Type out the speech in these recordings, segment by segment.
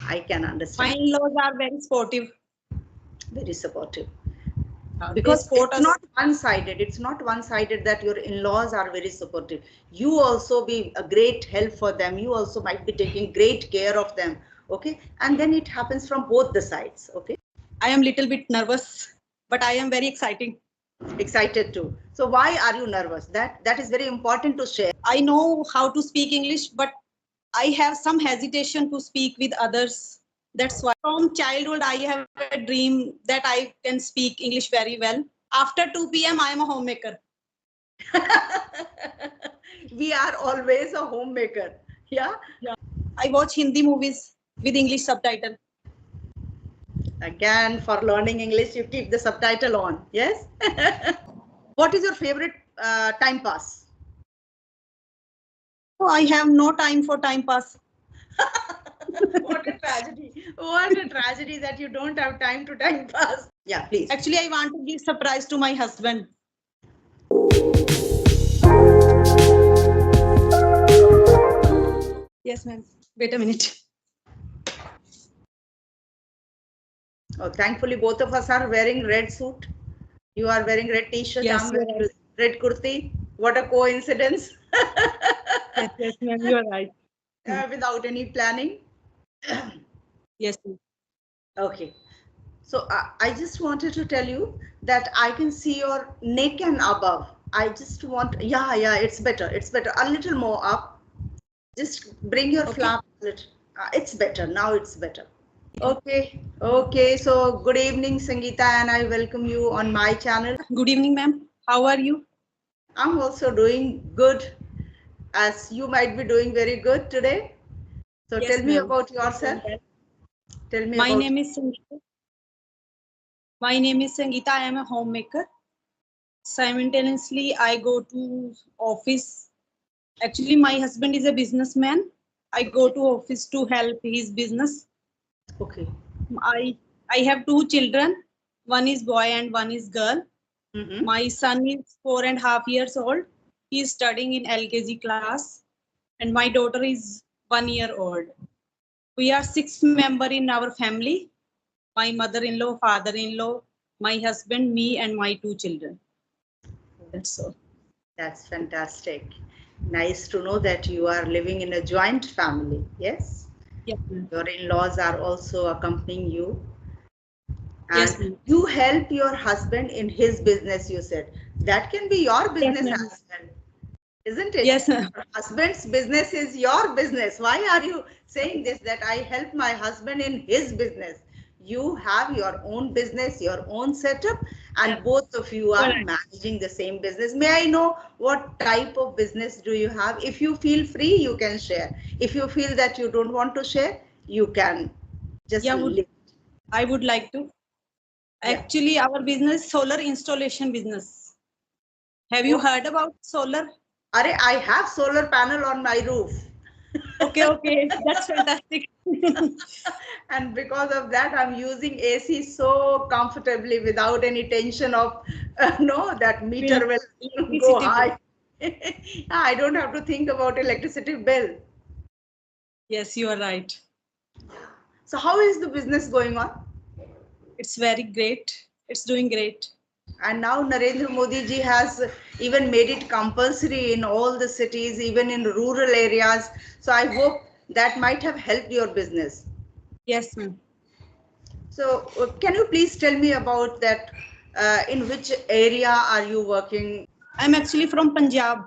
I can My understand. in-laws are very sportive. Very supportive. They Because support it's us. not one-sided. It's not one-sided that your in-laws are very supportive. You also be a great help for them. You also might be taking great care of them. Okay. And then it happens from both the sides. Okay. I am little bit nervous, but I am very exciting. Excited too. So why are you nervous? That is very important to share. I know how to speak English, but I have some hesitation to speak with others. That's why from childhood I have a dream that I can speak English very well. After 2 p.m. I am a homemaker. We are always a homemaker. Yeah. I watch Hindi movies with English subtitle. Again, for learning English, you keep the subtitle on. Yes. What is your favorite time pass? Oh, I have no time for time pass. What a tragedy. What a tragedy that you don't have time to time pass. Yeah, please. Actually, I want to give surprise to my husband. Yes, ma'am. Wait a minute. Oh, thankfully, both of us are wearing red suit. You are wearing red t-shirt. Yes, I'm you're wearing right. red kurti. What a coincidence. Yes, ma'am. You are right. Without any planning. Yes, ma'am. Okay. So I just wanted to tell you that I can see your neck and above. I just want, yeah, it's better. It's better. A little more up. Just bring your flap a little. It's better. Now it's better. Okay. Okay. So good evening, Sangeeta, and I welcome you on my channel. Good evening, ma'am. How are you? I'm also doing good, as you might be doing very good today. So Yes, tell me ma'am. about yourself. Tell me My about. name is Sangeeta. My name is Sangeeta. I am a homemaker. Simultaneously, I go to office. Actually, my husband is a businessman. I go to office to help his business. Okay. I have two children. One is boy and one is girl. Mm-hmm. My son is 4.5 years old. He is studying in LKG class, and my daughter is 1 year old. We are 6 members in our family. My mother-in-law, father-in-law, my husband, me, and my two children. That's all. That's fantastic. Nice to know that you are living in a joint family. Yes. Yes, ma'am. Your in-laws are also accompanying you. And Yes, ma'am. you help your husband in his business, you said. That can be your business as well. Isn't it? Yes, ma'am. Your husband's business is your business. Why are you saying this, that I help my husband in his business? You have your own business, your own setup, and both of you are managing the same business. May I know what type of business do you have? If you feel free, you can share. If you feel that you don't want to share, you can just leave. I would like to. Actually, our business is solar installation business. Have you heard about solar? I have solar panel on my roof. Okay, that's fantastic. And because of that, I'm using AC so comfortably without any tension of no, that meter will go high. I don't have to think about electricity bill. Yes, you are right. So how is the business going on? It's very great. It's doing great. And now Narendra Modi ji has even made it compulsory in all the cities, even in rural areas. So I hope that might have helped your business. Yes, ma'am. So can you please tell me about that? In which area are you working? I'm actually from Punjab.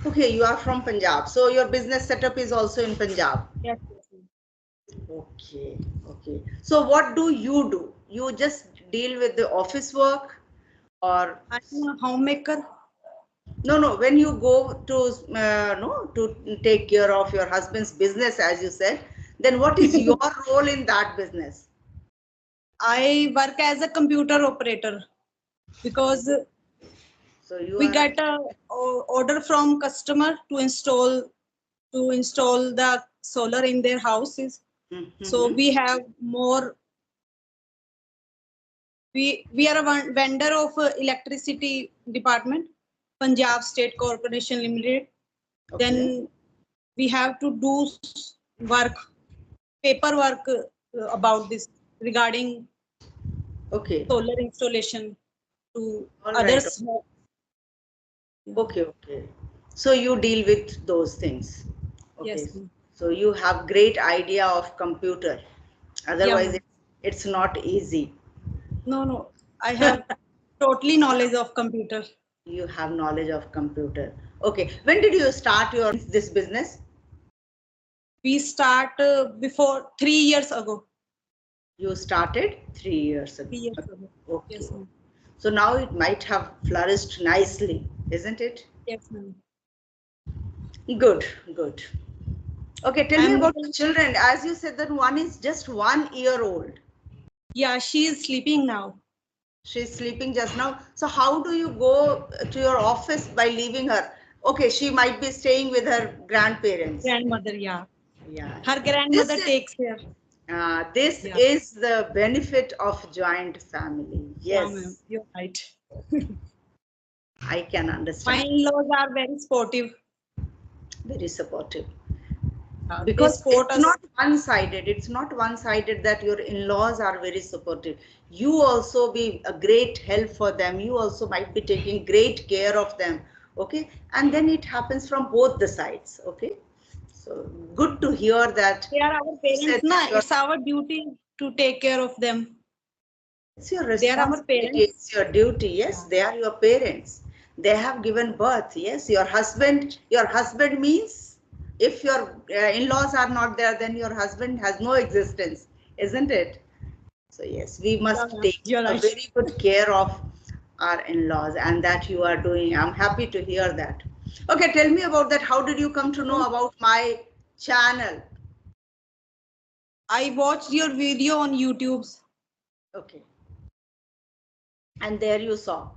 Okay, you are from Punjab. So your business setup is also in Punjab. Yes. Okay, okay. So what do? You just deal with the office work, or? I'm a homemaker. No. When you go to to take care of your husband's business, as you said, then what is your role in that business? I work as a computer operator because we get a order from customer to install the solar in their houses. So we have more. We are a vendor of electricity department, Punjab State Corporation Limited. Okay. Then we have to do work, paperwork about this regarding Okay. solar installation to All right. others. Okay, okay. So you deal with those things. Okay. Yes, ma'am. So you have great idea of computer. Yeah, Otherwise, ma'am. it's not easy. No. I have totally knowledge of computer. You have knowledge of computer. Okay. When did you start your this business? We start before 3 years ago. You started 3 years ago. 3 years ago. Okay. Yes, ma'am. So now it might have flourished nicely, isn't it? Yes, ma'am. Good, good. Okay, tell me I'm about the children. As you said that one is just 1 year old. Yeah, she is sleeping now. She's sleeping just now. So how do you go to your office by leaving her? Okay, she might be staying with her grandparents. Grandmother, yeah. Yeah. Her This grandmother is, takes care. this Yeah. is the benefit of joint family. Yeah, ma'am. Yes, You're right. I can My understand. in-laws are very sportive. Very supportive. They Because support it's us. not one-sided. It's not one-sided that your in-laws are very supportive. You also be a great help for them. You also might be taking great care of them. Okay, and then it happens from both the sides. Okay, so good to hear that. They are our You parents, said na. that It's our duty to take care of them. it's your They are our responsibility, parents. it's your duty. Yes, Yeah. they are your parents. They have given birth. Yes, your husband means if your in-laws are not there, then your husband has no existence, isn't it? So yes, we Yeah, must ma'am. take You're a right. very good care of our in-laws, and that you are doing. I'm happy to hear that. Okay, tell me about that. How did you come to know about my channel? I watched your video on YouTube. Okay, and there you saw.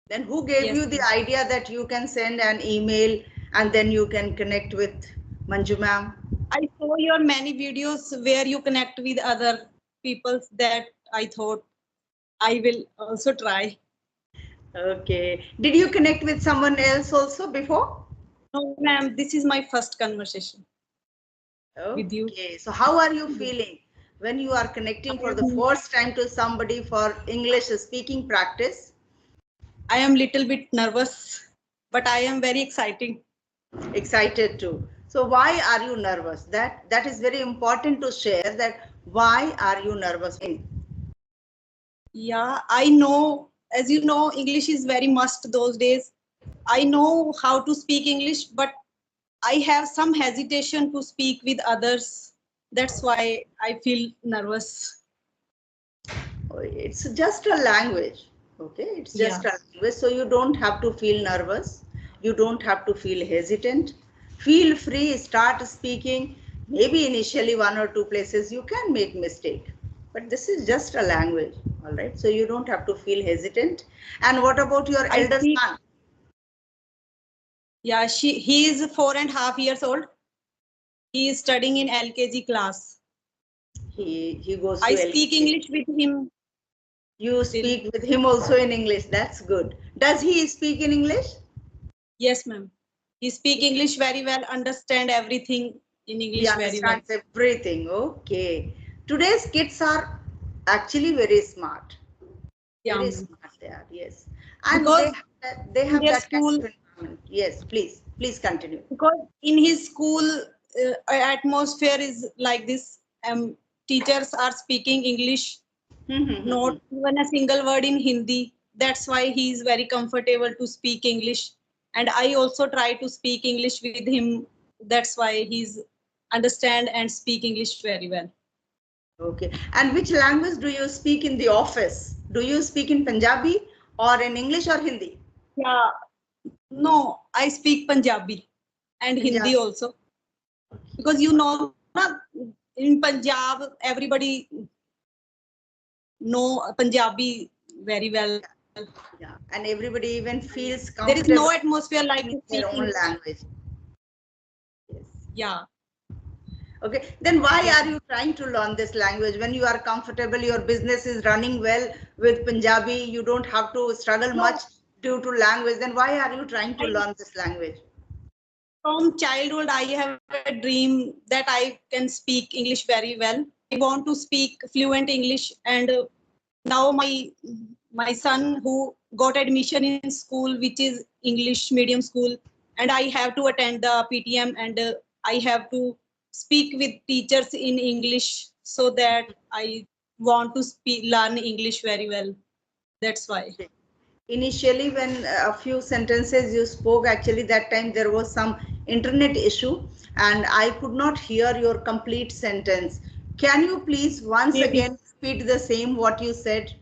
Then who gave Yes, you the ma'am. idea that you can send an email and then you can connect with Manju ma'am? I saw your many videos where you connect with other people that I thought I will also try. Okay. Did you connect with someone else also before? No, ma'am, this is my first conversation with you. Okay. So how are you feeling when you are connecting I for the am, first time to somebody for English speaking practice? I am little bit nervous, but I am very exciting. Excited too. So why are you nervous? That is very important to share that why are you nervous? Yeah, I know, as you know, English is very must those days. I know how to speak English, but I have some hesitation to speak with others. That's why I feel nervous. It's just a language. Okay, it's Yeah. just a language. So you don't have to feel nervous. You don't have to feel hesitant. Feel free, start speaking. Maybe initially one or two places you can make mistake. But this is just a language. All right. So you don't have to feel hesitant. And what about your I elder speak. son? Yeah, he is 4.5 years old. He is studying in LKG class. He goes I to speak LKG. English with him You still. speak with him also in English. That's good. Does he speak in English? Yes, ma'am. He speak English very well, understand everything in He English very well. understands everything. Okay. Today's kids are actually very smart. Yeah, Very ma'am. smart they are, yes. And Because they in have their that kind school, of environment. Yes, please, please continue. because in his school atmosphere is like this. Teachers are speaking English, not even a single word in Hindi. That's why he is very comfortable to speak English. And I also try to speak English with him. That's why he's understand and speak English very well. Okay. And which language do you speak in the office? Do you speak in Punjabi or in English or Hindi? Yeah, no, I speak Punjabi and Hindi Punjabi. also. Because you know, na, in Punjab, everybody know Punjabi very well. Yeah. And everybody even feels There is no comfortable atmosphere like in to their speak own English. language. Yes. Yeah. Okay, then why Yes. are you trying to learn this language when you are comfortable, your business is running well with Punjabi, you don't have to struggle No, much due to language, then why are you trying to I learn this language? From childhood, I have a dream that I can speak English very well. I want to speak fluent English, and now my son who got admission in school, which is English medium school, and I have to attend the PTM, and I have to speak with teachers in English, so that I want to learn English very well. That's why. Initially, when a few sentences you spoke, actually that time there was some internet issue and I could not hear your complete sentence. Can you please once Maybe. again repeat the same what you said?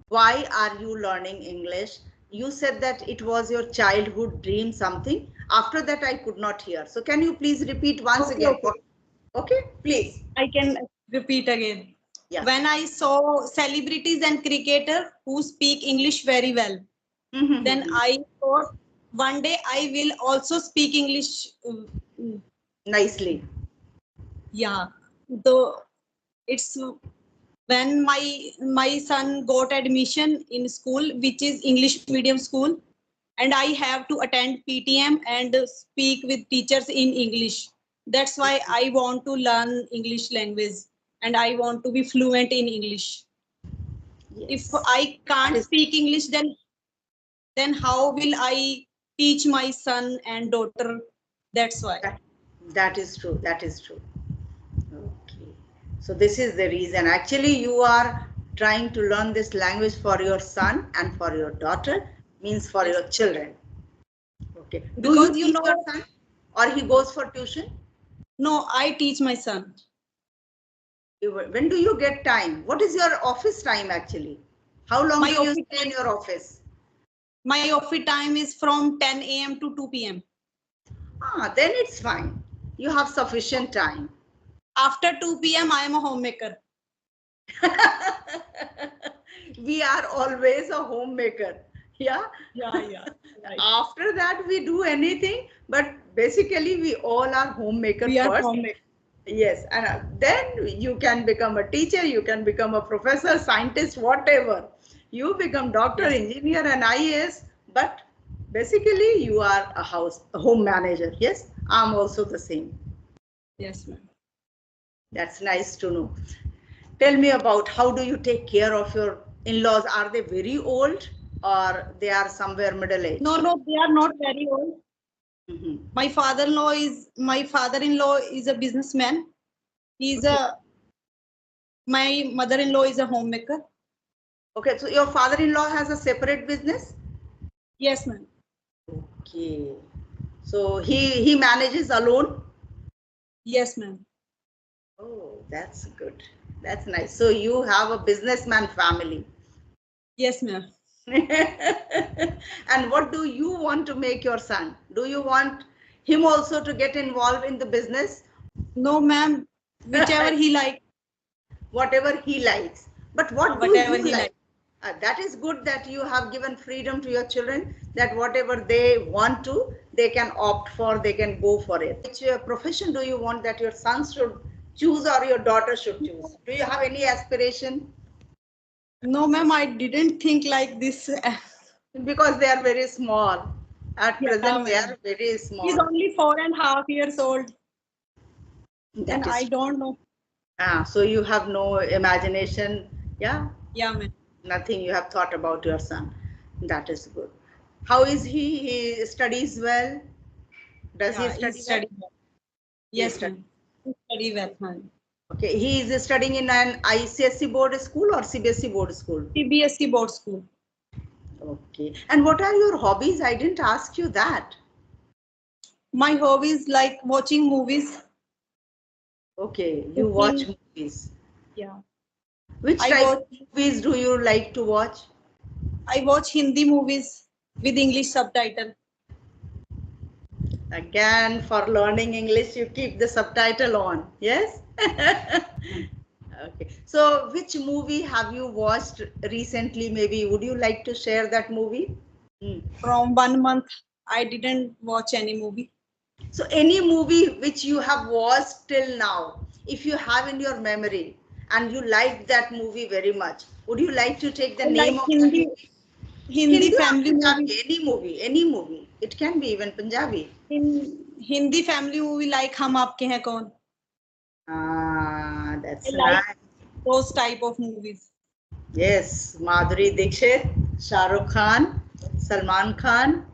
Why are you learning English? You said that it was your childhood dream something. After that, I could not hear. So can you please repeat once Okay, again? okay. Okay, please. I can repeat again. Yeah. When I saw celebrities and cricketers who speak English very well, then I thought one day I will also speak English. Nicely. Yeah, though it's when my son got admission in school, which is English medium school, and I have to attend PTM and speak with teachers in English. That's why I want to learn English language and I want to be fluent in English. Yes. If I can't speak English, then how will I teach my son and daughter? That's why. That is true. That is true. Okay. So this is the reason. Actually, you are trying to learn this language for your son and for your daughter, means for your children. Okay. Do you Because teach your son or he goes for tuition? No, I teach my son. When do you get time? What is your office time actually? How long do you stay in your office? My office time is from 10 a.m. to 2 p.m. Then it's fine. You have sufficient time. After 2 p.m., I am a homemaker. We are always a homemaker. Yeah. Yeah. Right. After that, we do anything, but basically, we all are homemaker We are first. homemaker. Yes, and then you can become a teacher, you can become a professor, scientist, whatever. You become doctor, engineer, and IAS, but basically, you are a home manager. Yes, I'm also the same. Yes, ma'am. That's nice to know. Tell me about how do you take care of your in-laws? Are they very old or they are somewhere middle age? No, they are not very old. My father-in-law is a businessman. My mother-in-law is a homemaker. Okay, so your father-in-law has a separate business? Yes, ma'am. Okay. So he manages alone? Yes, ma'am. Oh, that's good. That's nice. So you have a businessman family. Yes, ma'am. And what do you want to make your son? Do you want him also to get involved in the business? No, ma'am. Whichever he likes. Whatever he likes. But what do Whatever you he like? That is good that you have given freedom to your children, that whatever they want to, they can opt for, they can go for it. Which profession do you want that your sons should choose or your daughter should choose? Do you have any aspiration? No, ma'am, I didn't think like this. Because they are very small. At present, they are very small. He's only 4.5 years old. And I don't know. So you have no imagination. Yeah? Yeah, ma'am. Nothing you have thought about your son. That is good. How is he? He studies well? Does he study well? Yes, ma'am. He study well, ma'am. Okay, he is studying in an ICSE board school or CBSE board school? CBSE board school. Okay. And what are your hobbies? I didn't ask you that. My hobbies like watching movies. Okay, you watch movies. Yeah. Which type of movies do you like to watch? I watch Hindi movies with English subtitle. Again, for learning English, you keep the subtitle on. Yes? Okay. So, which movie have you watched recently? Maybe would you like to share that movie? From 1 month, I didn't watch any movie. So, any movie which you have watched till now, if you have in your memory and you liked that movie very much, would you like to take the name of that movie? Hindi family Punjabi, movie? Any movie. It can be even Punjabi. Hindi family movie like Hum Aapke Hain Kaun. Ah, I that's like nice. those type of movies. Yes, Madhuri Dixit, Shah Rukh Khan, Salman Khan.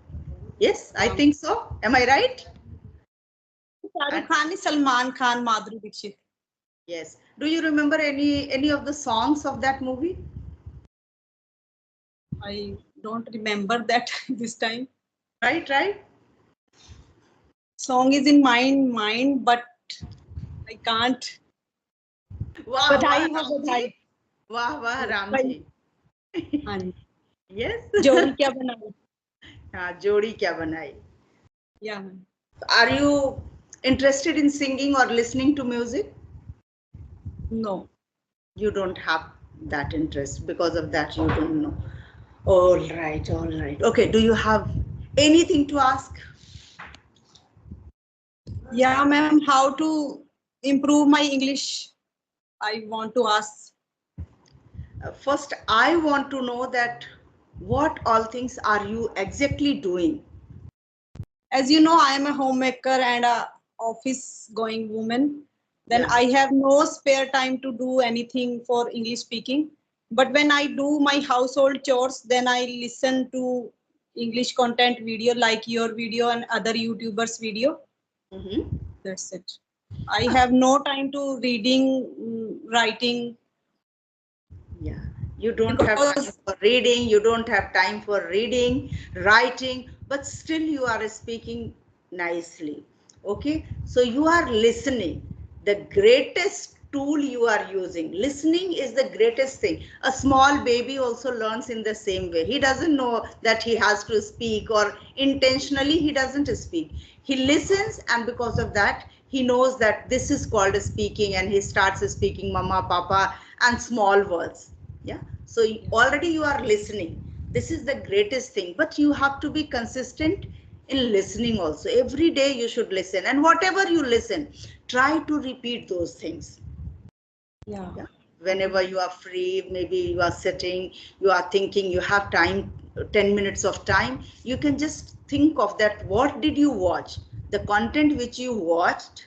Yes, I Yeah. think so. Am I right? Shah And Rukh Khan is Salman Khan, Madhuri Dixit. yes. Do you remember any of the songs of that movie? I don't remember that this time. Right, right. Song is in mind, but I can't. Wah wah Badhai ho Ramji. badhai. Wah wah Bhai, Ramji. हाँ जी. Yes. जोड़ी क्या बनाई? हाँ, जोड़ी क्या बनाई. Yeah. Are you interested in singing or listening to music? No. You don't have that interest. Because of that, you don't know. All right, all right. Okay, do you have anything to ask? Yeah, ma'am. How to improve my English? I want to ask. First, I want to know that what all things are you exactly doing? As you know, I am a homemaker and a office going woman. Then Yeah. I have no spare time to do anything for English speaking. But when I do my household chores, then I listen to English content video like your video and other YouTubers video. Mm-hmm. That's it. I have no time to reading, writing. Yeah, you don't have Because time for reading, you don't have time for reading, writing, but still you are speaking nicely. Okay, so you are listening. The greatest tool you are using. Listening is the greatest thing. A small baby also learns in the same way. He doesn't know that he has to speak, or intentionally he doesn't speak. He listens, and because of that, he knows that this is called speaking, and he starts speaking mama, papa, and small words. Yeah, so already you are listening. This is the greatest thing, but you have to be consistent in listening also. Every day you should listen, and whatever you listen, try to repeat those things. yeah, Yeah, whenever you are free, maybe you are sitting, you are thinking, you have time, 10 minutes of time, you can just think of that. What did you watch? The content which you watched,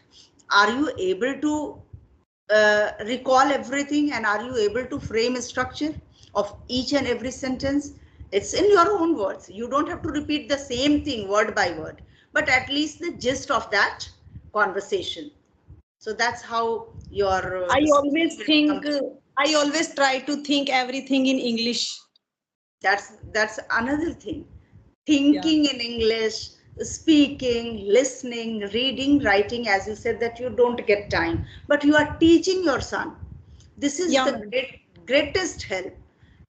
are you able to recall everything, and are you able to frame a structure of each and every sentence? It's in your own words. You don't have to repeat the same thing word by word, but at least the gist of that conversation. So that's how your I speaking always will become. think, I always try to think everything in English. That's another thing. Yeah, Thinking in English, speaking, listening, reading, writing, as you said that you don't get time, but you are teaching your son. This is yeah, the ma'am. greatest help.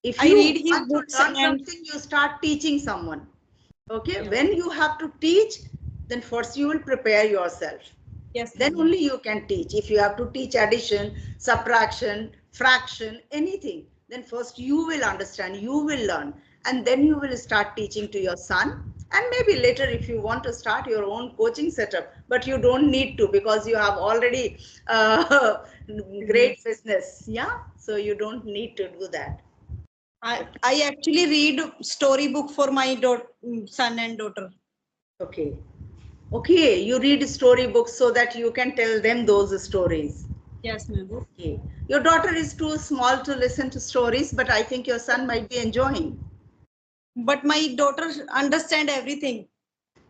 If I you read his want to books learn and something, you start teaching someone. Okay, yeah, when you have to teach, then first you will prepare yourself. yes, Then ma'am. only you can teach. If you have to teach addition, subtraction, fraction, anything, then first you will understand, you will learn, and then you will start teaching to your son. And maybe later, if you want to start your own coaching setup, but you don't need to, because you have already great Business. business. Yeah, so you don't need to do that. Okay. I actually read storybook for my son and daughter. Okay. Okay, you read storybooks so that you can tell them those stories. Yes, ma'am. Okay. Your daughter is too small to listen to stories, but I think your son might be enjoying. But my daughter understand everything.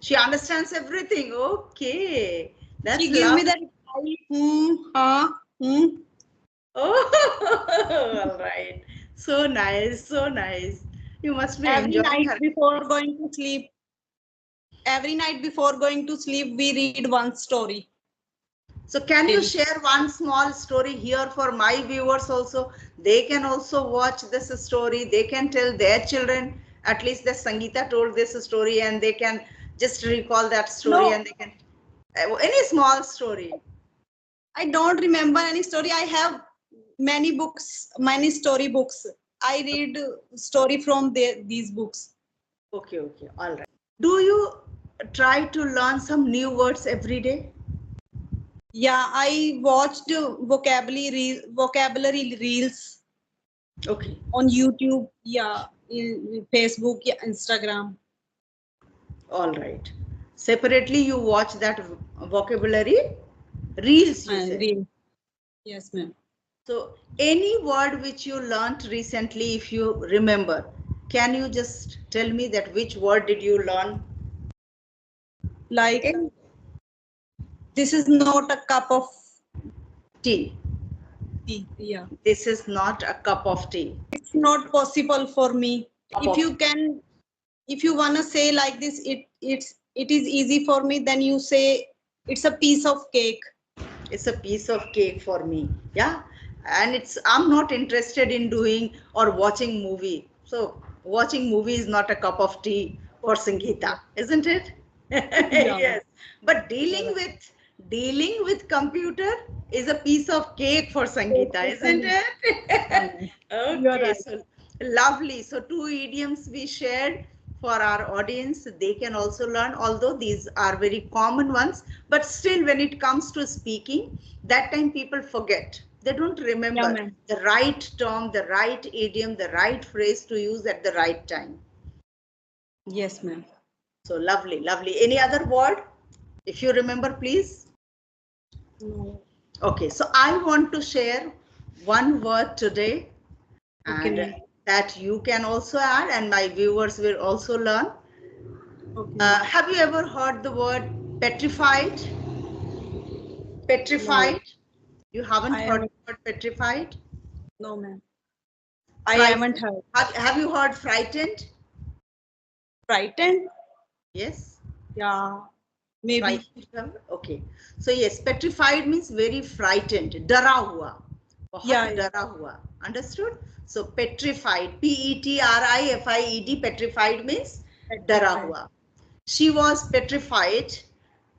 She understands everything. Okay. That's She give me love. that hmm. Oh, all right. So nice. So nice. You must be Every enjoying night her. before going to sleep. Every night before going to sleep, we read one story So can you daily. share one small story here for my viewers also? They can also watch this story. They can tell their children. At least the Sangeeta told this story, and they can just recall that story, No, and they can any small story. I don't remember any story. I have many books, many story books. I read story from these books. Okay, okay, all right. Do you try to learn some new words every day? Yeah, I watched vocabulary reels Okay, on YouTube. Yeah, in Facebook, yeah, Instagram. all right. Separately, you watch that vocabulary reels, you say. Real. Yes, ma'am. So any word which you learnt recently, if you remember, can you just tell me that which word did you learn? Like, this is not a cup of Tea. tea. Yeah. This is not a cup of tea. It's not possible for me. Cup If of you can, if you wanna say like this, it is easy for me. Then you say it's a piece of cake. It's a piece of cake for me. Yeah. And I'm not interested in doing or watching movie. So watching movie is not a cup of tea for Sangeeta, isn't it? Yeah. Yes. But dealing with computer is a piece of cake for Sangeeta, isn't it? You are Okay, right. so lovely. So two idioms we shared for our audience. They can also learn, although these are very common ones, but still when it comes to speaking, that time people forget. They don't Yeah, remember ma'am. the right term, the right idiom, the right phrase to use at the right time. Yes, ma'am. So lovely, lovely. Any other word? If you remember, please. No. Okay, so I want to share one word today, Okay, and ma'am. that you can also add, and my viewers will also learn. Okay, ma'am. Have you ever heard the word petrified? Petrified? No, You haven't I heard haven't. the word petrified? No, ma'am. I haven't Frightened? heard. Have you heard frightened? Frightened? Yes. Yeah, maybe. Frightened? Okay. So yes, petrified means very frightened. डरा हुआ. बहुत Yeah, yeah. डरा हुआ. Understood? So petrified. Petrified. Petrified means डरा Petrified. हुआ. She was petrified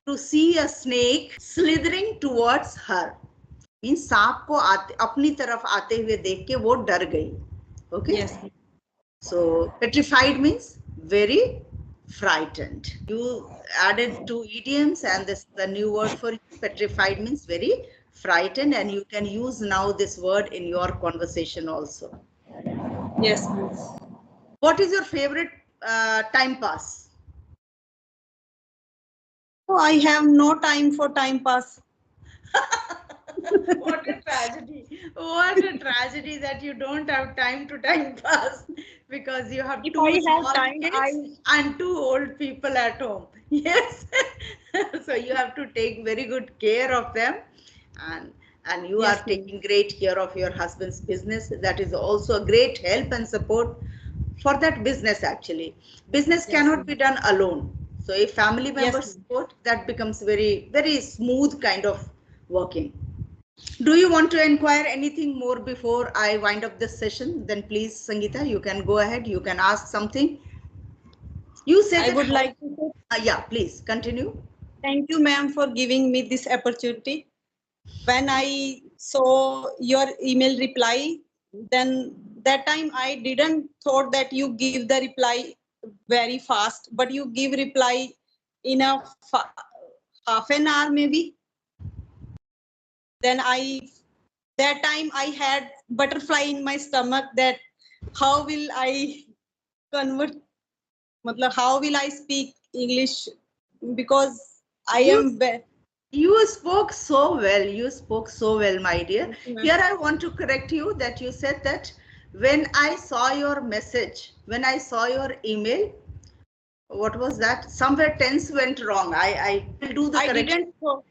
to see a snake slithering towards her. Means सांप को अपनी तरफ आते हुए देख के वो डर गई. Okay. Yes. So petrified means very frightened. You added two idioms, and this the new word for you. Petrified means very frightened, and you can use now this word in your conversation also. Yes, please. What is your favorite time pass? Oh, I have no time for time pass. What a tragedy. What a tragedy that you don't have time to time pass because you have If two I have small time, kids and two old people at home. Yes. So you have to take very good care of them, and you Yes, are ma'am. taking great care of your husband's business. That is also a great help and support for that business actually. Business Yes, cannot ma'am. be done alone. So if family Yes, members ma'am. support, that becomes very, very smooth kind of working. Do you want to inquire anything more before I wind up this session? Then please, Sangeeta, you can go ahead. You can ask something. You said I that would how, like to say yeah, please continue. thank you, ma'am, for giving me this opportunity. When I saw your email reply, then that time I didn't thought that you give the reply very fast, but you give reply in a half an hour maybe. Then that time I had butterfly in my stomach that how will I convert, how will I speak English, because I You am you spoke so well. You spoke so well, my dear. ma'am. Here I want to correct you that you said that when I saw your message, when I saw your email, what was that? Somewhere tense went wrong. I will do the I correction. didn't thought,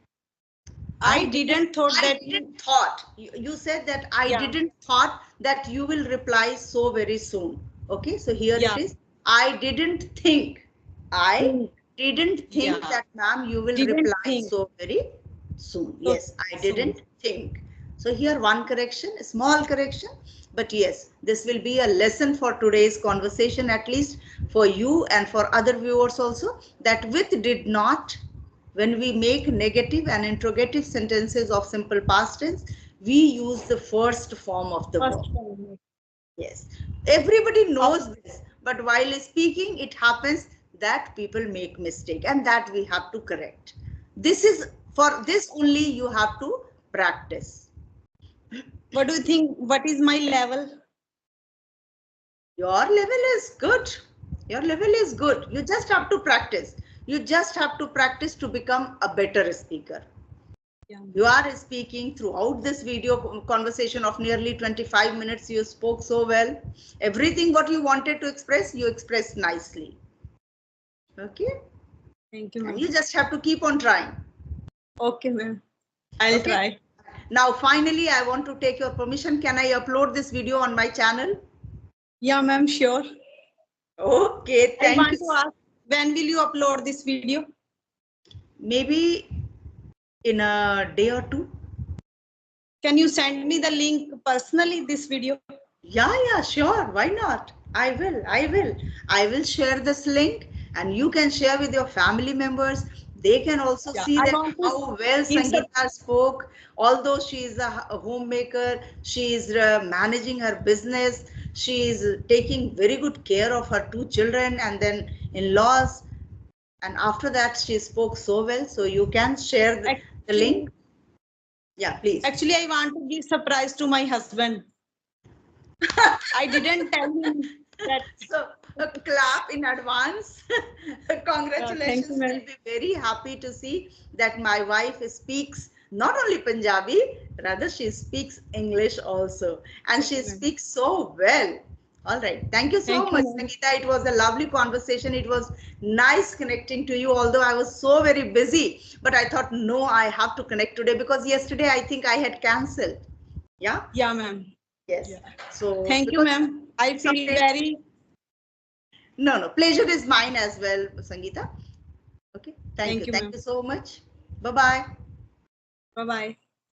I didn't thought I that didn't thought. You said that I yeah, didn't thought that you will reply so very soon. Okay, so here it yeah, is. I didn't think. I think, didn't think yeah, that, ma'am, you will didn't reply think so very soon. so Yes, I soon. didn't think. So here one correction, a small correction, but yes, this will be a lesson for today's conversation, at least for you and for other viewers also, that with did not, when we make negative and interrogative sentences of simple past tense, we use the first form of the verb. First time. Yes, everybody Of, knows this, but while speaking, it happens that people make mistake, and that we have to correct. This is for this only you have to practice. what do you think? What is my level? Your level is good. Your level is good. You just have to practice. You just have to practice to become a better speaker. Yeah. You are speaking throughout this video conversation of nearly 25 minutes. You spoke so well. Everything what you wanted to express, you expressed nicely. Okay. Thank you, And ma'am. you just have to keep on trying. Okay, ma'am. I'll try. Now, finally, I want to take your permission. Can I upload this video on my channel? Yeah, ma'am, sure. Okay, I thank want you. to ask, when will you upload this video? Maybe in a day or two. Can you send me the link personally, this video? Yeah, sure. Why not? I will share this link and you can share with your family members. They can also Yeah, see I that want how to well give some. Sangeeta spoke. Although she is a homemaker, she is managing her business. She is taking very good care of her two children and then in-laws. And after that, she spoke so well. So you can share the link. Yeah, please. Actually, I want to give surprise to my husband. I didn't tell him that. So a clap in advance. Thank you, Congratulations. We'll ma'am. be very happy to see that my wife speaks not only Punjabi, rather she speaks English also. And she Okay, ma'am. speaks so well. All right. Thank you so Thank you, much, ma'am. Sangeeta. It was a lovely conversation. It was nice connecting to you, although I was so very busy. But I thought, no, I have to connect today because yesterday I think I had cancelled. Yeah? Yeah, ma'am. Yes. Yeah. So, Thank you, because ma'am. I feel sometimes very. no, pleasure is mine as well, Sangeeta. Okay, thank you. Thank you, Thank ma'am. you so much. Bye-bye. Bye-bye.